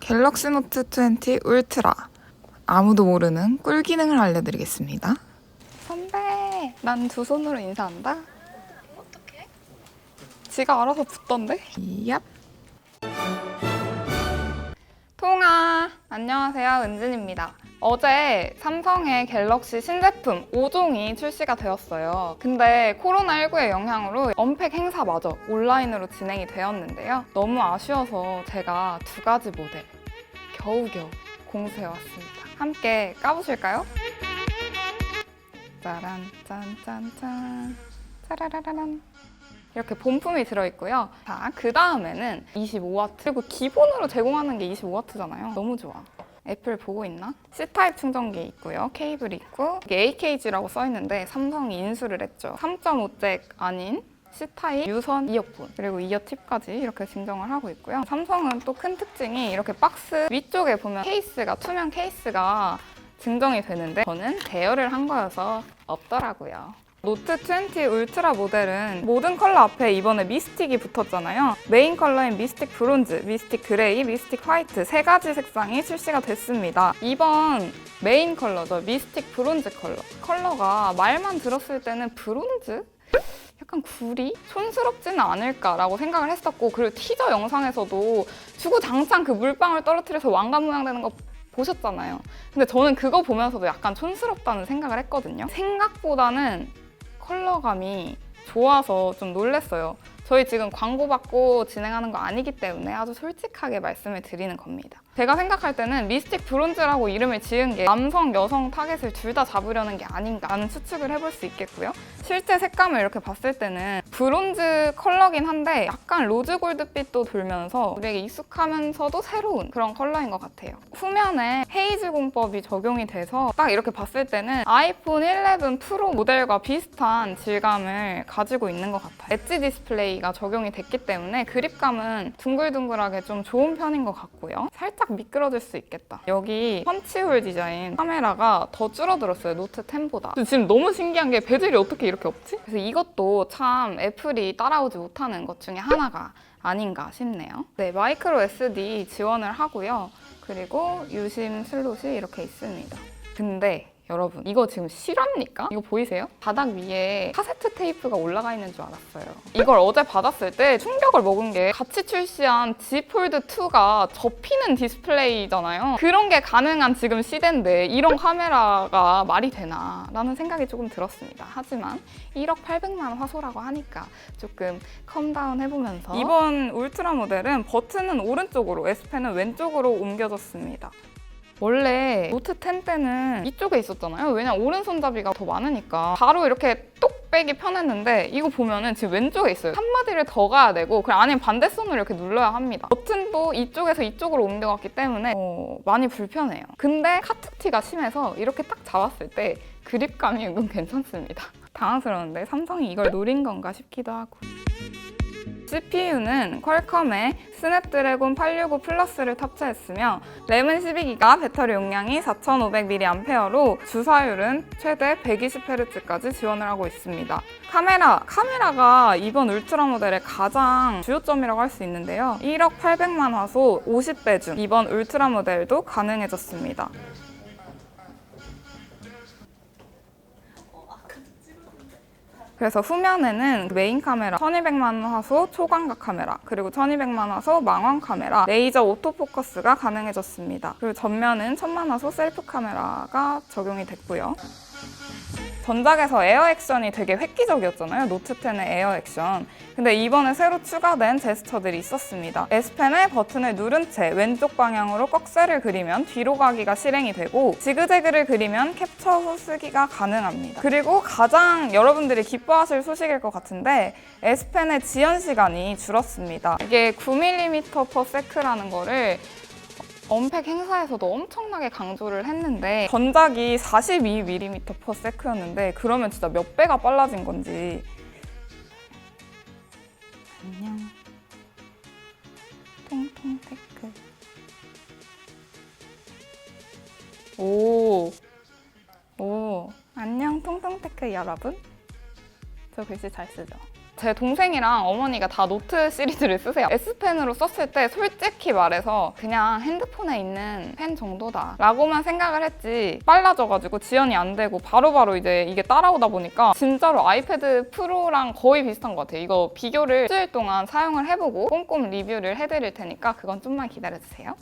갤럭시 노트 20 울트라 아무도 모르는 꿀 기능을 알려드리겠습니다. 선배, 난 두 손으로 인사한다. 어떻게? 지가 알아서 붙던데? 얍. 통아, 안녕하세요. 은진입니다. 어제 삼성의 갤럭시 신제품 5종이 출시가 되었어요. 근데 코로나19의 영향으로 언팩 행사마저 온라인으로 진행이 되었는데요. 너무 아쉬워서 제가 두 가지 모델 겨우겨우 공수해왔습니다. 함께 까보실까요? 짜란, 짠짠짠, 짜라라란. 이렇게 본품이 들어있고요. 자, 그 다음에는 25W. 그리고 기본으로 제공하는 게 25W잖아요. 너무 좋아. 애플 보고 있나? C타입 충전기 있고요. 케이블이 있고 이게 AKG라고 써있는데 삼성이 인수를 했죠. 3.5잭 아닌 C타입 유선 이어폰 그리고 이어 팁까지 이렇게 증정을 하고 있고요. 삼성은 또 큰 특징이 이렇게 박스 위쪽에 보면 케이스가 투명 케이스가 증정이 되는데 저는 대여를 한 거여서 없더라고요. 노트 20 울트라 모델은 모든 컬러 앞에 이번에 미스틱이 붙었잖아요. 메인 컬러인 미스틱 브론즈, 미스틱 그레이, 미스틱 화이트 세 가지 색상이 출시가 됐습니다. 이번 메인 컬러죠. 미스틱 브론즈 컬러가 말만 들었을 때는 브론즈? 약간 구리? 촌스럽지는 않을까라고 생각을 했었고, 그리고 티저 영상에서도 주구장창 그 물방울 떨어뜨려서 왕관 모양 되는 거 보셨잖아요. 근데 저는 그거 보면서도 약간 촌스럽다는 생각을 했거든요. 생각보다는 컬러감이 좋아서 좀 놀랐어요. 저희 지금 광고 받고 진행하는 거 아니기 때문에 아주 솔직하게 말씀을 드리는 겁니다. 제가 생각할 때는 미스틱 브론즈라고 이름을 지은 게 남성, 여성 타겟을 둘 다 잡으려는 게 아닌가라는 추측을 해볼 수 있겠고요. 실제 색감을 이렇게 봤을 때는 브론즈 컬러긴 한데 약간 로즈 골드빛도 돌면서 우리에게 익숙하면서도 새로운 그런 컬러인 것 같아요. 후면에 헤이즐 공법이 적용이 돼서 딱 이렇게 봤을 때는 아이폰 11 프로 모델과 비슷한 질감을 가지고 있는 것 같아요. 엣지 디스플레이가 적용이 됐기 때문에 그립감은 둥글둥글하게 좀 좋은 편인 것 같고요. 살짝 미끄러질 수 있겠다. 여기 펀치홀 디자인 카메라가 더 줄어들었어요. 노트 10보다. 지금 너무 신기한 게 베젤이 어떻게 이렇게 없지? 그래서 이것도 참 애플이 따라오지 못하는 것 중에 하나가 아닌가 싶네요. 네, 마이크로 SD 지원을 하고요. 그리고 유심 슬롯이 이렇게 있습니다. 근데 여러분, 이거 지금 실화입니까? 이거 보이세요? 바닥 위에 카세트 테이프가 올라가 있는 줄 알았어요. 이걸 어제 받았을 때 충격을 먹은 게 같이 출시한 Z 폴드 2가 접히는 디스플레이잖아요. 그런 게 가능한 지금 시대인데 이런 카메라가 말이 되나? 라는 생각이 조금 들었습니다. 하지만 1억 800만 화소라고 하니까 조금 컴다운 해보면서 이번 울트라 모델은 버튼은 오른쪽으로, S펜은 왼쪽으로 옮겨졌습니다. 원래 노트 10 때는 이쪽에 있었잖아요. 왜냐면 오른손잡이가 더 많으니까 바로 이렇게 똑 빼기 편했는데 이거 보면은 지금 왼쪽에 있어요. 한마디를 더 가야 되고 그냥 아니면 반대손으로 이렇게 눌러야 합니다. 버튼도 이쪽에서 이쪽으로 옮겨갔기 때문에 많이 불편해요. 근데 카툭티가 심해서 이렇게 딱 잡았을 때 그립감이 은근 괜찮습니다. 당황스러운데 삼성이 이걸 노린 건가 싶기도 하고. CPU는 퀄컴의 스냅드래곤 865 플러스를 탑재했으며 램은 12기가, 배터리 용량이 4500mAh로 주사율은 최대 120Hz까지 지원을 하고 있습니다. 카메라가 이번 울트라 모델의 가장 주요점이라고 할 수 있는데요. 1억 800만 화소 50배 중 이번 울트라 모델도 가능해졌습니다. 그래서 후면에는 메인 카메라, 1200만 화소 초광각 카메라, 그리고 1200만 화소 망원 카메라, 레이저 오토포커스가 가능해졌습니다. 그리고 전면은 1000만 화소 셀프 카메라가 적용이 됐고요. 전작에서 에어 액션이 되게 획기적이었잖아요. 노트 10의 에어 액션. 근데 이번에 새로 추가된 제스처들이 있었습니다. S펜의 버튼을 누른 채 왼쪽 방향으로 꺽쇠를 그리면 뒤로 가기가 실행이 되고 지그재그를 그리면 캡처 후 쓰기가 가능합니다. 그리고 가장 여러분들이 기뻐하실 소식일 것 같은데 S펜의 지연 시간이 줄었습니다. 이게 9mm/s라는 거를 언팩 행사에서도 엄청나게 강조를 했는데 전작이 42mm/s였는데 그러면 진짜 몇 배가 빨라진 건지. 안녕 통통테크. 오 안녕 통통테크 여러분. 저 글씨 잘 쓰죠? 제 동생이랑 어머니가 다 노트 시리즈를 쓰세요. S펜으로 썼을 때 솔직히 말해서 그냥 핸드폰에 있는 펜 정도다 라고만 생각을 했지 빨라져가지고 지연이 안 되고 바로바로 이제 이게 따라오다 보니까 진짜로 아이패드 프로랑 거의 비슷한 것 같아요. 이거 비교를 일주일 동안 사용을 해보고 꼼꼼 리뷰를 해드릴 테니까 그건 좀만 기다려주세요.